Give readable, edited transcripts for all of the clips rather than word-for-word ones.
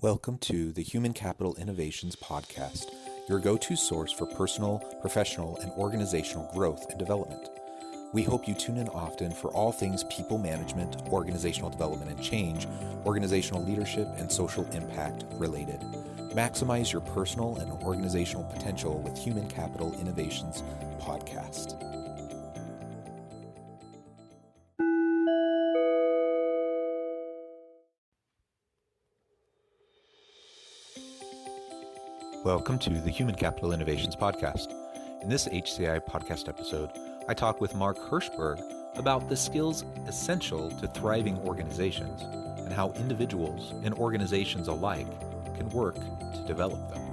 Welcome to the Human Capital Innovations Podcast, your go-to source for personal, professional, and organizational growth and development. We hope you tune in often for all things people management, organizational development and change, organizational leadership, and social impact related. Maximize your personal and organizational potential with Human Capital Innovations Podcast. Welcome to the Human Capital Innovations Podcast. In this HCI podcast episode, I talk with Mark Herschberg about the skills essential to thriving organizations and how individuals and organizations alike can work to develop them.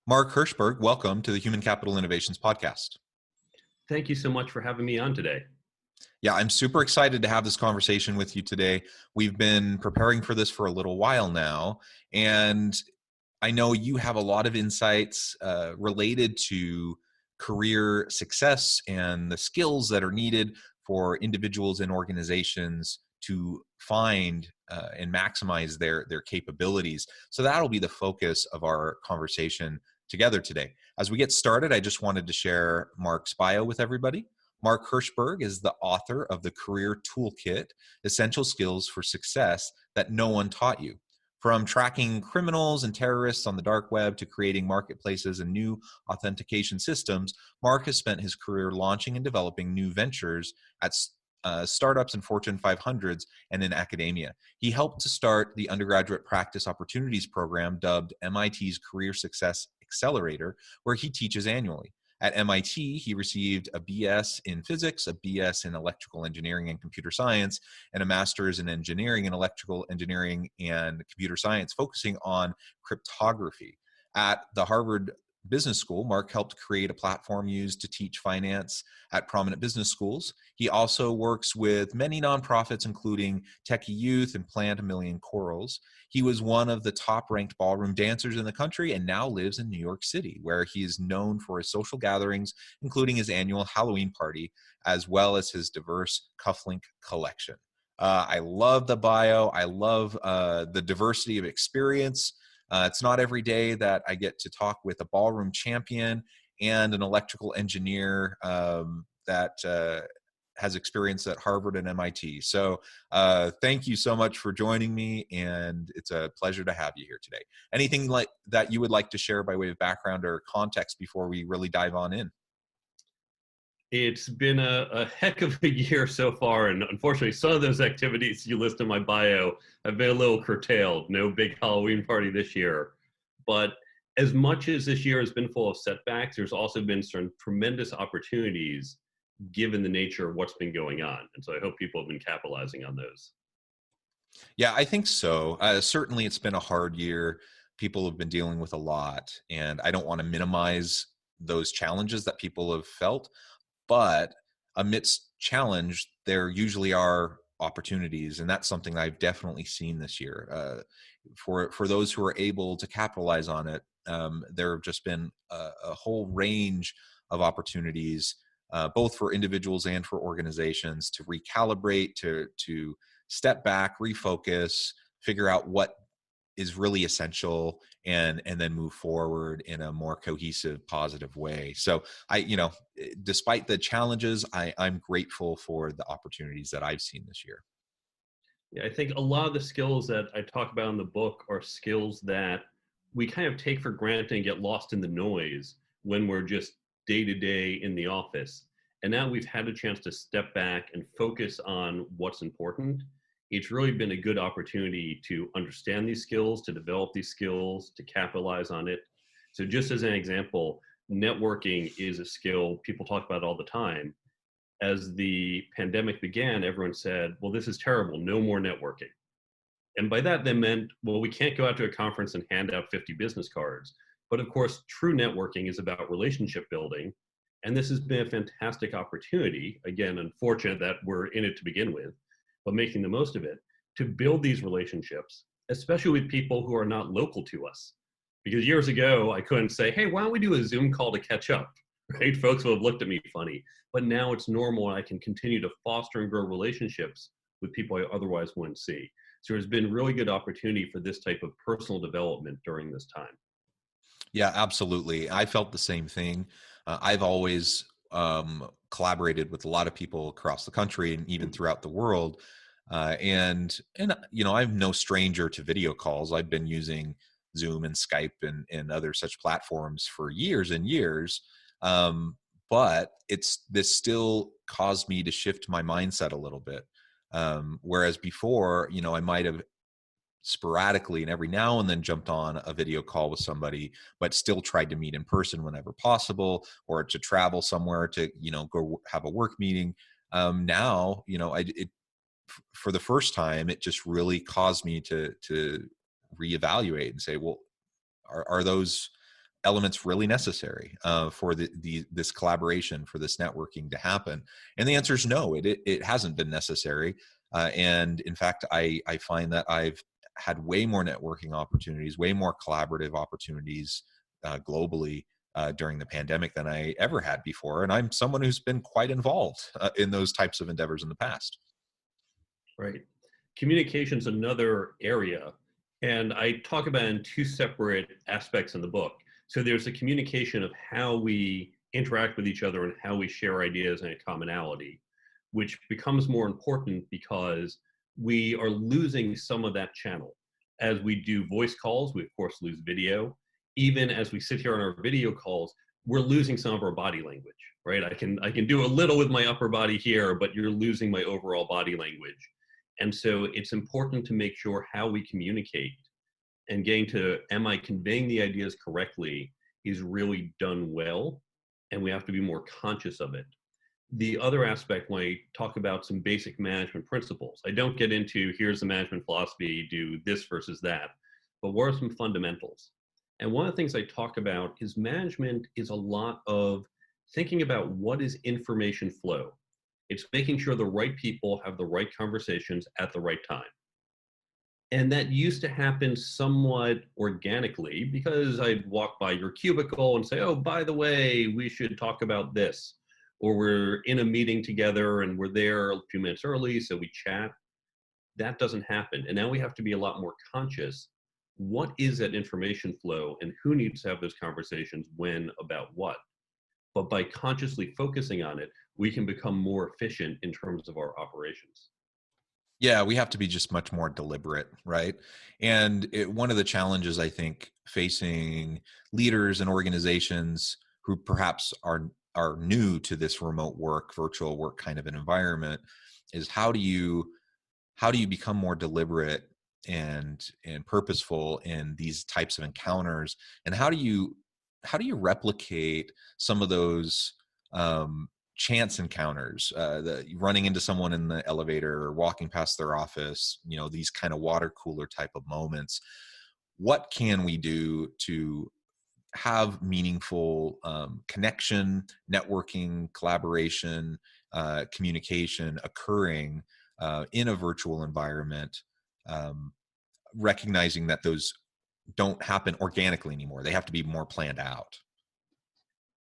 Mark Herschberg, welcome to the Human Capital Innovations Podcast. Thank you so much for having me on today. Yeah, I'm super excited to have this conversation with you today. We've been preparing for this for a little while now, and I know you have a lot of insights related to career success and the skills that are needed for individuals and organizations to find and maximize their capabilities. So that'll be the focus of our conversation together today. As we get started, I just wanted to share Mark's bio with everybody. Mark Herschberg is the author of the Career Toolkit, Essential Skills for Success That No One Taught You. From tracking criminals and terrorists on the dark web to creating marketplaces and new authentication systems, Mark has spent his career launching and developing new ventures at startups and Fortune 500s and in academia. He helped to start the undergraduate practice opportunities program dubbed MIT's Career Success Accelerator, where he teaches annually. At MIT, he received a BS in physics, a BS in electrical engineering and computer science, and a master's in engineering and electrical engineering and computer science, focusing on cryptography. At the Harvard Business School, Mark helped create a platform used to teach finance at prominent business schools. He also works with many nonprofits, including Techie Youth and Plant a Million Corals. He was one of the top-ranked ballroom dancers in the country and now lives in New York City, where he is known for his social gatherings, including his annual Halloween party, as well as his diverse cufflink collection. I love the bio. I love the diversity of experience. It's not every day that I get to talk with a ballroom champion and an electrical engineer that has experience at Harvard and MIT. So thank you so much for joining me, and it's a pleasure to have you here today. Anything like that you would like to share by way of background or context before we really dive on in? It's been a heck of a year so far, and unfortunately some of those activities you list in my bio have been a little curtailed. No big Halloween party this year. But as much as this year has been full of setbacks, there's also been some tremendous opportunities given the nature of what's been going on. And so I hope people have been capitalizing on those. Yeah, I think so. Certainly it's been a hard year. People have been dealing with a lot, and I don't want to minimize those challenges that people have felt. But amidst challenge, there usually are opportunities, and that's something I've definitely seen this year. For those who are able to capitalize on it, there have just been a whole range of opportunities, both for individuals and for organizations, to recalibrate, to step back, refocus, figure out what is really essential, and then move forward in a more cohesive, positive way. So despite the challenges, I'm grateful for the opportunities that I've seen this year. Yeah, I think a lot of the skills that I talk about in the book are skills that we kind of take for granted and get lost in the noise when we're just day to day in the office. And now we've had a chance to step back and focus on what's important. It's really been a good opportunity to understand these skills, to develop these skills, to capitalize on it. So just as an example, networking is a skill people talk about all the time. As the pandemic began, everyone said, well, this is terrible, no more networking. And by that, they meant, well, we can't go out to a conference and hand out 50 business cards. But of course, true networking is about relationship building. And this has been a fantastic opportunity. Again, unfortunate that we're in it to begin with, but making the most of it to build these relationships, especially with people who are not local to us. Because years ago, I couldn't say, hey, why don't we do a Zoom call to catch up? Right? Folks would have looked at me funny. But now it's normal, and I can continue to foster and grow relationships with people I otherwise wouldn't see. So there's been really good opportunity for this type of personal development during this time. Yeah, absolutely. I felt the same thing. I've always collaborated with a lot of people across the country and even throughout the world. And you know, I'm no stranger to video calls. I've been using Zoom and Skype and other such platforms for years and years. Um, but this still caused me to shift my mindset a little bit. Whereas before, you know, I might have sporadically and every now and then jumped on a video call with somebody, but still tried to meet in person whenever possible, or to travel somewhere to, you know, go have a work meeting. Now, you know, for the first time, it just really caused me to reevaluate and say, well, are those elements really necessary for this collaboration, for this networking to happen? And the answer is no. It hasn't been necessary. And in fact, I find that I've had way more networking opportunities, way more collaborative opportunities globally during the pandemic than I ever had before. And I'm someone who's been quite involved in those types of endeavors in the past. Right. Communication's another area, and I talk about it in two separate aspects in the book. So there's the communication of how we interact with each other and how we share ideas and a commonality, which becomes more important because we are losing some of that channel. As we do voice calls, we of course lose video. Even as we sit here on our video calls, we're losing some of our body language, right? I can do a little with my upper body here, but you're losing my overall body language. And so it's important to make sure how we communicate and getting to, am I conveying the ideas correctly, is really done well. And we have to be more conscious of it. The other aspect, when I talk about some basic management principles, I don't get into here's the management philosophy, do this versus that, but what are some fundamentals? And one of the things I talk about is management is a lot of thinking about what is information flow. It's making sure the right people have the right conversations at the right time. And that used to happen somewhat organically because I'd walk by your cubicle and say, oh, by the way, we should talk about this. Or we're in a meeting together and we're there a few minutes early, so we chat. That doesn't happen. And now we have to be a lot more conscious. What is that information flow and who needs to have those conversations when, about what? But by consciously focusing on it, we can become more efficient in terms of our operations. Yeah, we have to be just much more deliberate, right? And one of the challenges I think facing leaders and organizations who perhaps are new to this remote work, virtual work kind of an environment is how do you become more deliberate and purposeful in these types of encounters, and how do you replicate some of those chance encounters, running into someone in the elevator or walking past their office, you know, these kind of water cooler type of moments? What can we do to have meaningful connection, networking, collaboration, communication occurring in a virtual environment, um, recognizing that those don't happen organically anymore? They have to be more planned out.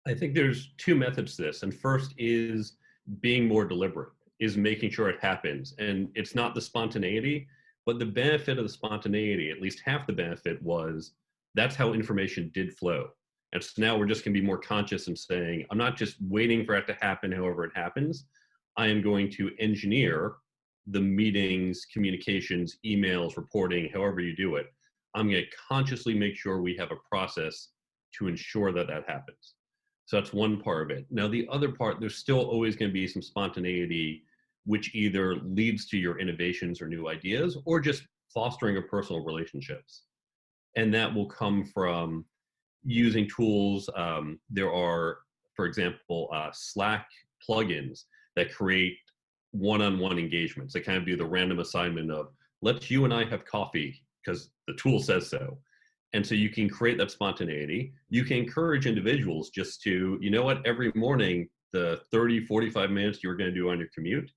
I think there's two methods to this. And first is being more deliberate, is making sure it happens. And it's not the spontaneity, but the benefit of the spontaneity, at least half the benefit was that's how information did flow. And so now we're just going to be more conscious and saying, I'm not just waiting for it to happen however it happens. I am going to engineer the meetings, communications, emails, reporting, however you do it. I'm going to consciously make sure we have a process to ensure that that happens. So that's one part of it. Now, the other part, there's still always going to be some spontaneity, which either leads to your innovations or new ideas, or just fostering a personal relationships. And that will come from using tools. There are, for example, Slack plugins that create one-on-one engagements. They kind of do the random assignment of, let's you and I have coffee because the tool says so. And so you can create that spontaneity. You can encourage individuals just to, you know what, every morning, the 30, 45 minutes you're going to do on your commute,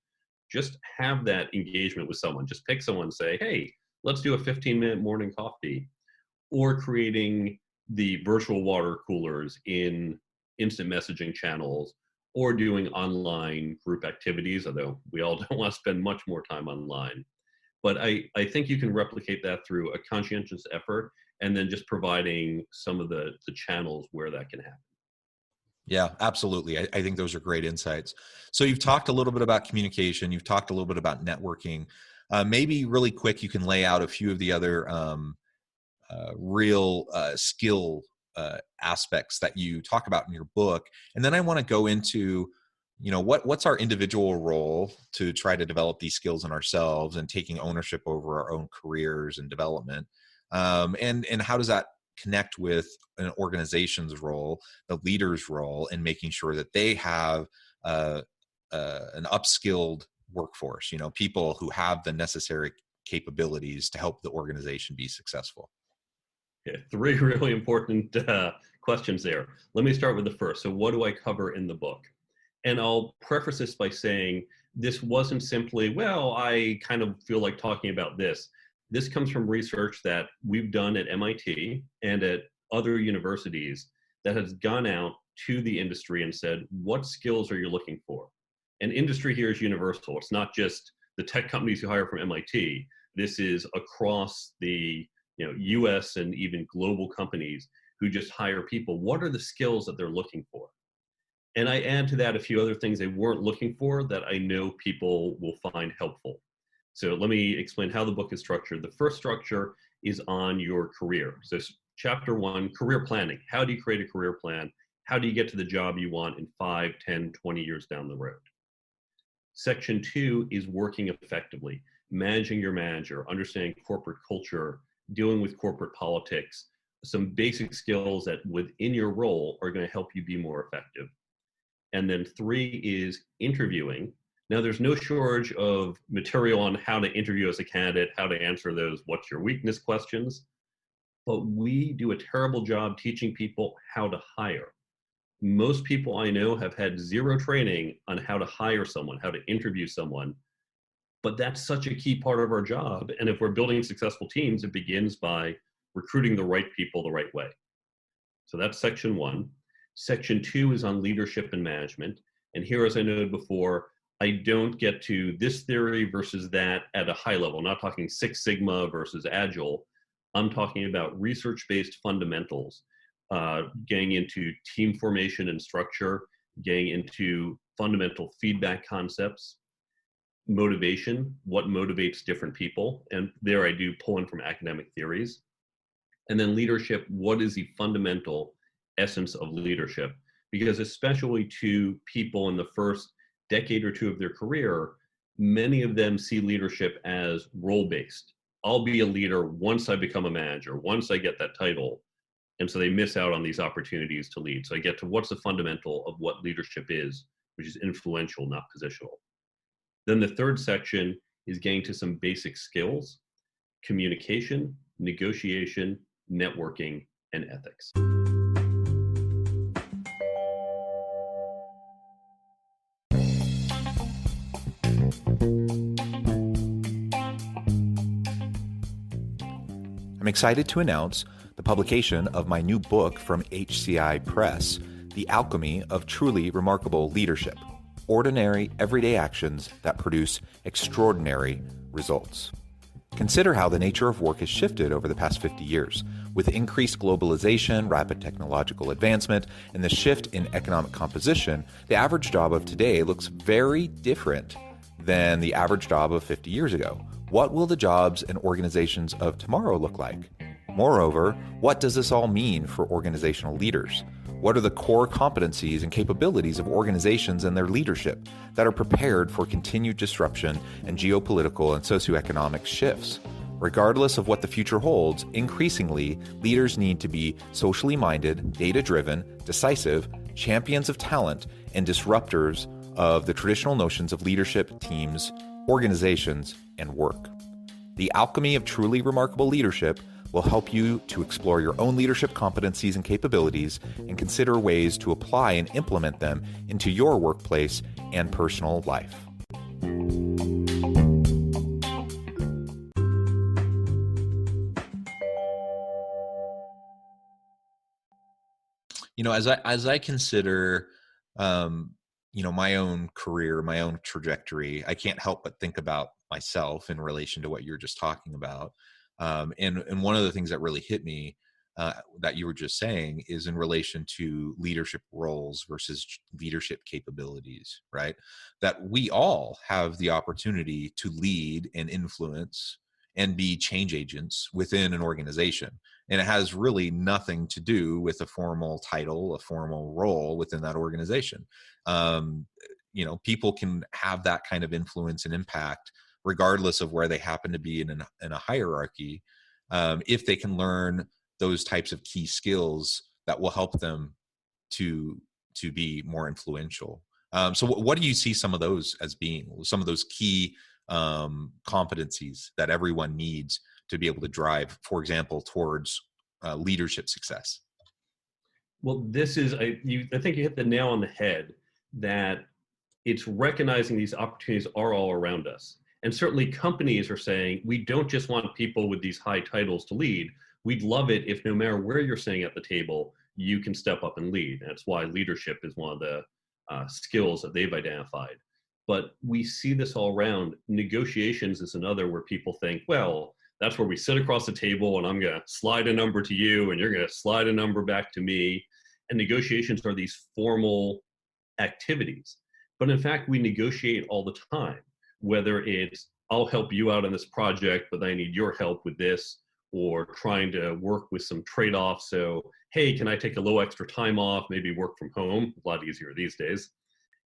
just have that engagement with someone. Just pick someone and say, hey, let's do a 15-minute morning coffee, or creating the virtual water coolers in instant messaging channels, or doing online group activities, although we all don't want to spend much more time online. But I think you can replicate that through a conscientious effort, and then just providing some of the channels where that can happen. Yeah, absolutely. I think those are great insights. So you've talked a little bit about communication. You've talked a little bit about networking. Maybe really quick, you can lay out a few of the other real skill aspects that you talk about in your book. And then I want to go into, what's our individual role to try to develop these skills in ourselves and taking ownership over our own careers and development. And how does that connect with an organization's role, the leader's role, in making sure that they have an upskilled workforce, people who have the necessary capabilities to help the organization be successful. Okay, 3 really important questions there. Let me start with the first. So what do I cover in the book? And I'll preface this by saying this wasn't simply, well, I kind of feel like talking about this. This comes from research that we've done at MIT and at other universities that has gone out to the industry and said, what skills are you looking for? And industry here is universal. It's not just the tech companies you hire from MIT. This is across the US and even global companies who just hire people. What are the skills that they're looking for? And I add to that a few other things they weren't looking for that I know people will find helpful. So let me explain how the book is structured. The first structure is on your career. So chapter 1, career planning. How do you create a career plan? How do you get to the job you want in 5, 10, 20 years down the road? Section 2 is working effectively, managing your manager, understanding corporate culture, dealing with corporate politics, some basic skills that within your role are going to help you be more effective. And then 3 is interviewing. Now, there's no shortage of material on how to interview as a candidate, how to answer those what's your weakness questions, but we do a terrible job teaching people how to hire. Most people I know have had 0 training on how to hire someone, how to interview someone, but that's such a key part of our job. And if we're building successful teams, it begins by recruiting the right people the right way. So that's section 1. Section 2 is on leadership and management. And here, as I noted before, I don't get to this theory versus that at a high level. I'm not talking Six Sigma versus Agile. I'm talking about research-based fundamentals, getting into team formation and structure, getting into fundamental feedback concepts, motivation, what motivates different people. And there I do pull in from academic theories. And then leadership, what is the fundamental essence of leadership? Because especially to people in the first decade or 2 of their career, many of them see leadership as role-based. I'll be a leader once I become a manager, once I get that title. And so they miss out on these opportunities to lead. So I get to what's the fundamental of what leadership is, which is influential, not positional. Then the third section is getting to some basic skills: communication, negotiation, networking, and ethics. I'm excited to announce the publication of my new book from HCI Press, The Alchemy of Truly Remarkable Leadership: Ordinary, Everyday Actions That Produce Extraordinary Results. Consider how the nature of work has shifted over the past 50 years. With increased globalization, rapid technological advancement, and the shift in economic composition, the average job of today looks very different than the average job of 50 years ago. What will the jobs and organizations of tomorrow look like? Moreover, what does this all mean for organizational leaders? What are the core competencies and capabilities of organizations and their leadership that are prepared for continued disruption and geopolitical and socioeconomic shifts? Regardless of what the future holds, increasingly, leaders need to be socially minded, data-driven, decisive, champions of talent, and disruptors of the traditional notions of leadership, teams, organizations, and work. The Alchemy of Truly Remarkable Leadership will help you to explore your own leadership competencies and capabilities and consider ways to apply and implement them into your workplace and personal life. As I consider, um, my own career, my own trajectory, I can't help but think about myself in relation to what you're just talking about. And one of the things that really hit me, that you were just saying, is in relation to leadership roles versus leadership capabilities, right? That we all have the opportunity to lead and influence and be change agents within an organization, and it has really nothing to do with a formal title, a formal role within that organization. um, People can have that kind of influence and impact regardless of where they happen to be in a hierarchy, if they can learn those types of key skills that will help them to be more influential. So what do you see some of those as being some of those key competencies that everyone needs to be able to drive, for example, towards leadership success? Well, this is, I think you hit the nail on the head, that it's recognizing these opportunities are all around us. And certainly companies are saying, we don't just want people with these high titles to lead. We'd love it if no matter where you're sitting at the table, you can step up and lead. That's why leadership is one of the skills that they've identified. But we see this all around. Negotiations is another where people think, well, that's where we sit across the table and I'm going to slide a number to you and you're going to slide a number back to me. And negotiations are these formal activities. But in fact, we negotiate all the time, whether it's I'll help you out on this project, but I need your help with this, or trying to work with some trade-offs. So, hey, can I take a little extra time off, maybe work from home? A lot easier these days.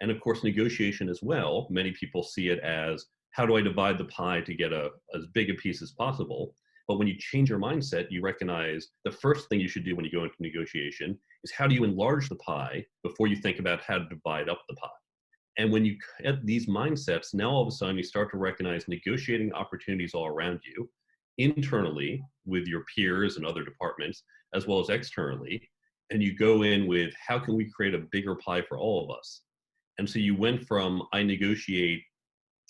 And of course, negotiation as well. Many people see it as, how do I divide the pie to get as big a piece as possible? But when you change your mindset, you recognize the first thing you should do when you go into negotiation is, how do you enlarge the pie before you think about how to divide up the pie? And when you get these mindsets, now all of a sudden you start to recognize negotiating opportunities all around you, internally with your peers and other departments, as well as externally. And you go in with, how can we create a bigger pie for all of us? And so you went from, I negotiate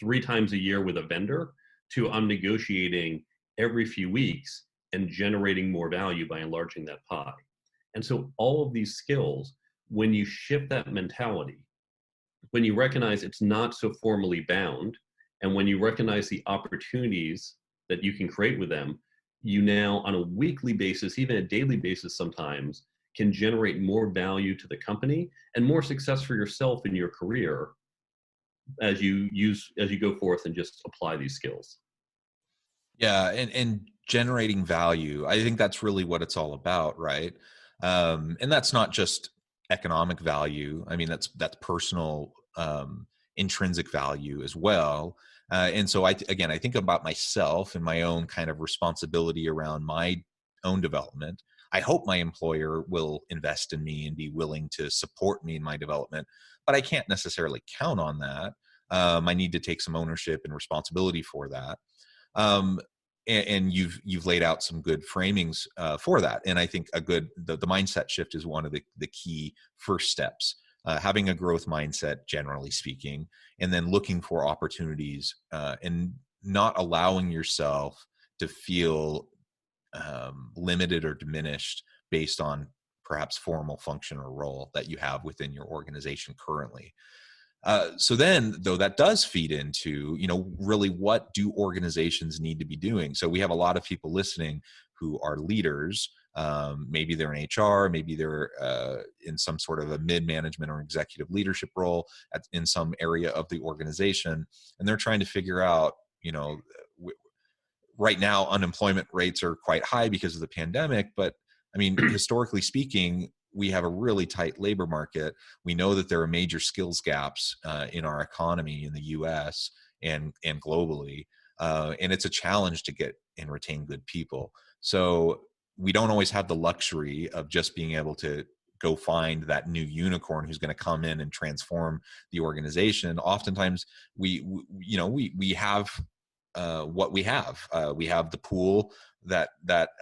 3 times a year with a vendor, to I'm negotiating every few weeks and generating more value by enlarging that pie. And so all of these skills, when you shift that mentality, when you recognize it's not so formally bound, and when you recognize the opportunities that you can create with them, you now on a weekly basis, even a daily basis sometimes, can generate more value to the company and more success for yourself in your career as you go forth and just apply these skills. Yeah, and generating value. I think that's really what it's all about, right? And that's not just economic value. I mean, that's personal, intrinsic value as well. And so again, I think about myself and my own kind of responsibility around my own development. I hope my employer will invest in me and be willing to support me in my development, but I can't necessarily count on that. I need to take some ownership and responsibility for that. um, and you've laid out some good framings for that. And I think the mindset shift is one of the key first steps. Having a growth mindset, generally speaking, and then looking for opportunities, and not allowing yourself to feel limited or diminished based on perhaps formal function or role that you have within your organization currently. So then, though, that does feed into, really what do organizations need to be doing? So we have a lot of people listening who are leaders. Maybe they're in HR, maybe they're in some sort of a mid-management or executive leadership role in some area of the organization, and they're trying to figure out, right now unemployment rates are quite high because of the pandemic, but I mean, historically speaking, we have a really tight labor market. We know that there are major skills gaps in our economy in the US and globally, and it's a challenge to get and retain good people. So we don't always have the luxury of just being able to go find that new unicorn who's going to come in and transform the organization. Oftentimes we have what we have. We have the pool that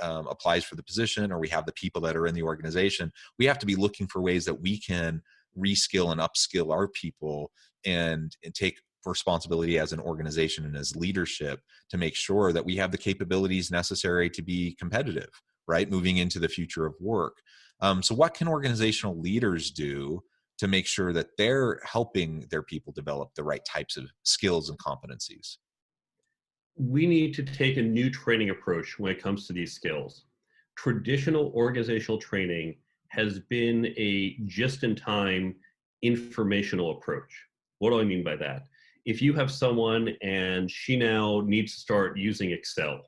applies for the position, or we have the people that are in the organization. We have to be looking for ways that we can reskill and upskill our people, and take responsibility as an organization and as leadership to make sure that we have the capabilities necessary to be competitive, right? Moving into the future of work. So what can organizational leaders do to make sure that they're helping their people develop the right types of skills and competencies? We need to take a new training approach when it comes to these skills. Traditional organizational training has been a just-in-time informational approach. What do I mean by that? If you have someone and she now needs to start using Excel,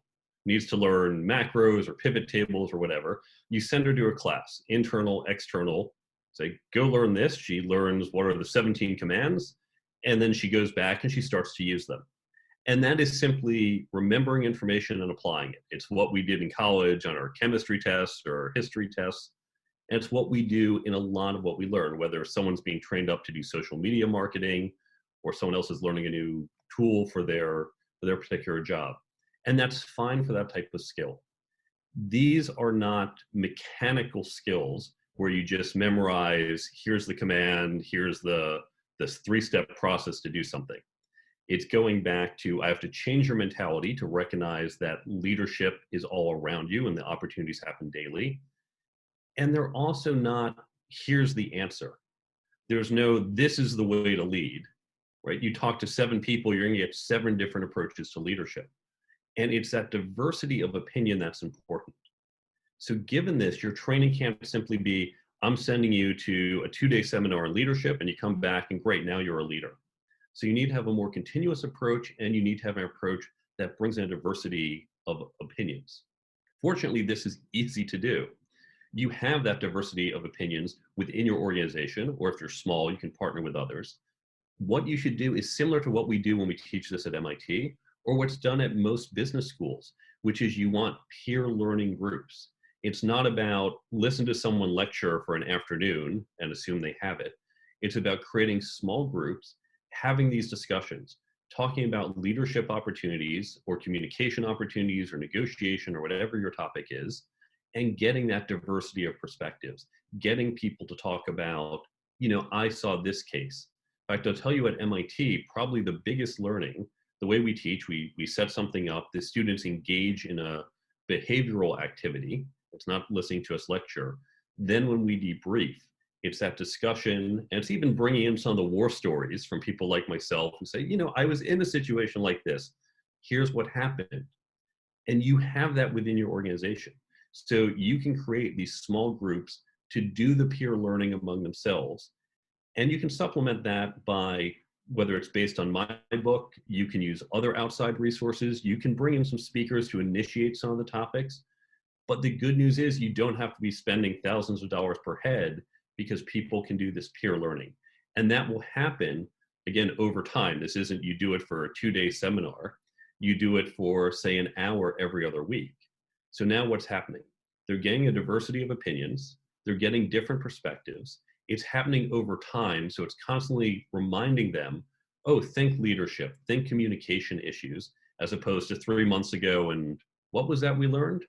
needs to learn macros or pivot tables or whatever, you send her to a class, internal, external, say, go learn this. She learns what are the 17 commands, and then she goes back and she starts to use them. And that is simply remembering information and applying it. It's what we did in college on our chemistry tests or our history tests. And it's what we do in a lot of what we learn, whether someone's being trained up to do social media marketing or someone else is learning a new tool for their particular job. And that's fine for that type of skill. These are not mechanical skills where you just memorize, here's the command, here's this three-step process to do something. It's going back to, I have to change your mentality to recognize that leadership is all around you and the opportunities happen daily. And they're also not, here's the answer. There's no, this is the way to lead, right? You talk to 7 people, you're gonna get 7 different approaches to leadership. And it's that diversity of opinion that's important. So given this, your training can't simply be, I'm sending you to a 2-day seminar on leadership and you come back and great, now you're a leader. So you need to have a more continuous approach, and you need to have an approach that brings in a diversity of opinions. Fortunately, this is easy to do. You have that diversity of opinions within your organization, or if you're small, you can partner with others. What you should do is similar to what we do when we teach this at MIT, or what's done at most business schools, which is you want peer learning groups. It's not about listen to someone lecture for an afternoon and assume they have it. It's about creating small groups, having these discussions, talking about leadership opportunities or communication opportunities or negotiation or whatever your topic is, and getting that diversity of perspectives, getting people to talk about, I saw this case. In fact, I'll tell you at MIT, probably the biggest learning, the way we teach, we set something up, the students engage in a behavioral activity. It's not listening to us lecture. Then when we debrief, it's that discussion, and it's even bringing in some of the war stories from people like myself who say, I was in a situation like this. Here's what happened. And you have that within your organization. So you can create these small groups to do the peer learning among themselves. And you can supplement that by, whether it's based on my book, you can use other outside resources. You can bring in some speakers to initiate some of the topics. But the good news is you don't have to be spending thousands of dollars per head, because people can do this peer learning. And that will happen, again, over time. This isn't you do it for a 2-day seminar. You do it for, say, an hour every other week. So now what's happening? They're getting a diversity of opinions. They're getting different perspectives. It's happening over time. So it's constantly reminding them, oh, think leadership, think communication issues, as opposed to 3 months ago. And what was that we learned?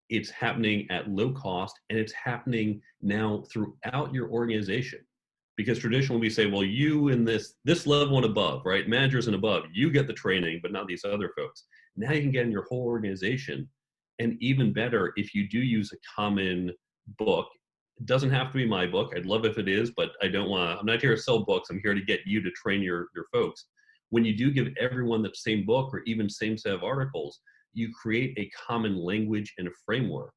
It's happening at low cost, and it's happening now throughout your organization. Because traditionally we say, well, you in this level and above, right? Managers and above, you get the training, but not these other folks. Now you can get in your whole organization. And even better, if you do use a common book, it doesn't have to be my book. I'd love if it is, but I'm not here to sell books. I'm here to get you to train your folks. When you do give everyone the same book or even same set of articles, you create a common language and a framework,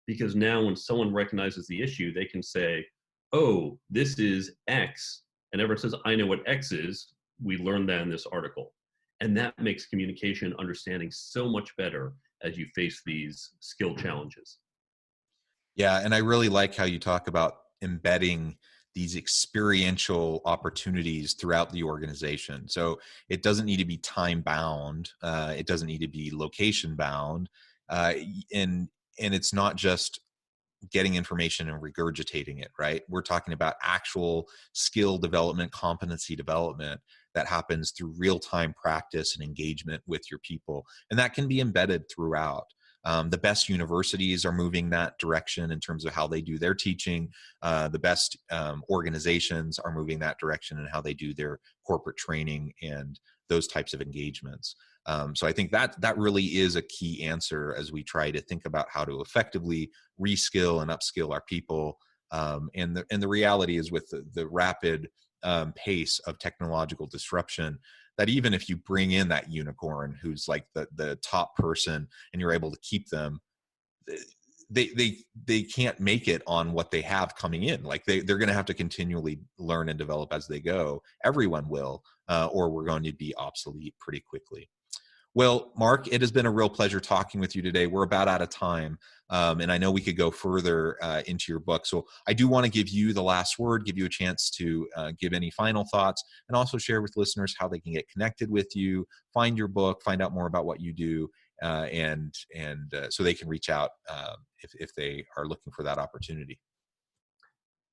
because now when someone recognizes the issue, they can say, oh, this is X. And everyone says, I know what X is. We learned that in this article. And that makes communication understanding so much better as you face these skill challenges. Yeah, and I really like how you talk about embedding these experiential opportunities throughout the organization. So it doesn't need to be time bound. It doesn't need to be location bound. And it's not just getting information and regurgitating it, right? We're talking about actual skill development, competency development that happens through real-time practice and engagement with your people. And that can be embedded throughout. The best universities are moving that direction in terms of how they do their teaching. The best organizations are moving that direction in how they do their corporate training and those types of engagements. So I think that really is a key answer as we try to think about how to effectively reskill and upskill our people. And the reality is, with the rapid pace of technological disruption, that even if you bring in that unicorn who's like the top person and you're able to keep them, they can't make it on what they have coming in. Like they're going to have to continually learn and develop as they go. Everyone will, or we're going to be obsolete pretty quickly. Well, Mark, it has been a real pleasure talking with you today. We're about out of time, and I know we could go further into your book. So I do want to give you the last word, give you a chance to give any final thoughts, and also share with listeners how they can get connected with you, find your book, find out more about what you do, and so they can reach out if they are looking for that opportunity.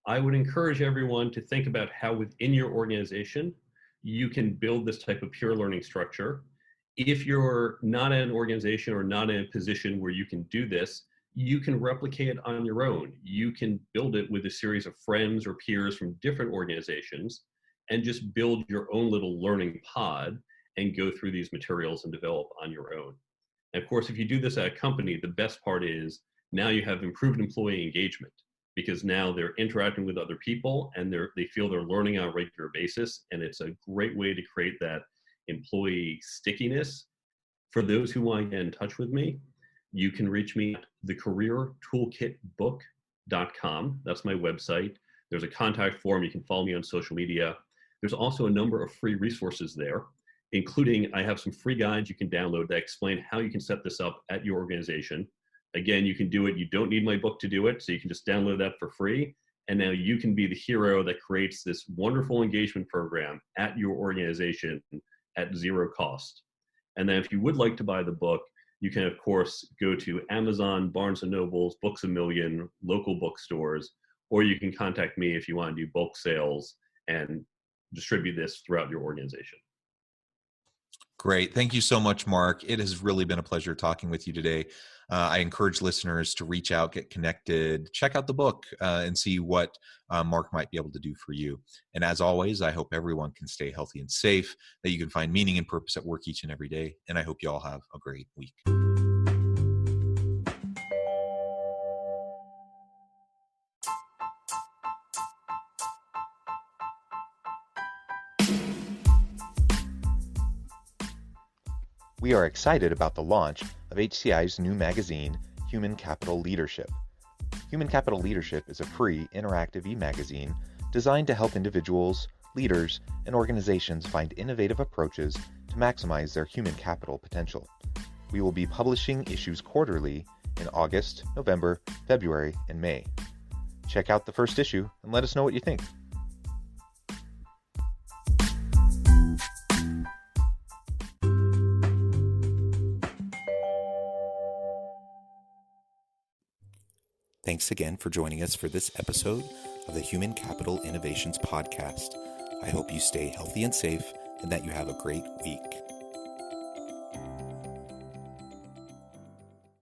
I would encourage everyone to think about how within your organization you can build this type of peer learning structure. If you're not in an organization or not in a position where you can do this, you can replicate it on your own. You can build it with a series of friends or peers from different organizations and just build your own little learning pod and go through these materials and develop on your own. And of course, if you do this at a company, the best part is now you have improved employee engagement, because now they're interacting with other people and they feel they're learning on a regular basis. And it's a great way to create that employee stickiness. For those who want to get in touch with me, you can reach me at thecareertoolkitbook.com. That's my website. There's a contact form. You can follow me on social media. There's also a number of free resources there, including I have some free guides you can download that explain how you can set this up at your organization. Again, you can do it. You don't need my book to do it, so you can just download that for free. And now you can be the hero that creates this wonderful engagement program at your organization at zero cost. And then if you would like to buy the book, you can, of course, go to Amazon, Barnes & Noble's, Books A Million, local bookstores, or you can contact me if you want to do bulk sales and distribute this throughout your organization. Great. Thank you so much, Mark. It has really been a pleasure talking with you today. I encourage listeners to reach out, get connected, check out the book, and see what Mark might be able to do for you. And as always, I hope everyone can stay healthy and safe, that you can find meaning and purpose at work each and every day. And I hope you all have a great week. We are excited about the launch of HCI's new magazine, Human Capital Leadership. Human Capital Leadership is a free, interactive e-magazine designed to help individuals, leaders, and organizations find innovative approaches to maximize their human capital potential. We will be publishing issues quarterly in August, November, February, and May. Check out the first issue and let us know what you think. Thanks again for joining us for this episode of the Human Capital Innovations Podcast. I hope you stay healthy and safe and that you have a great week.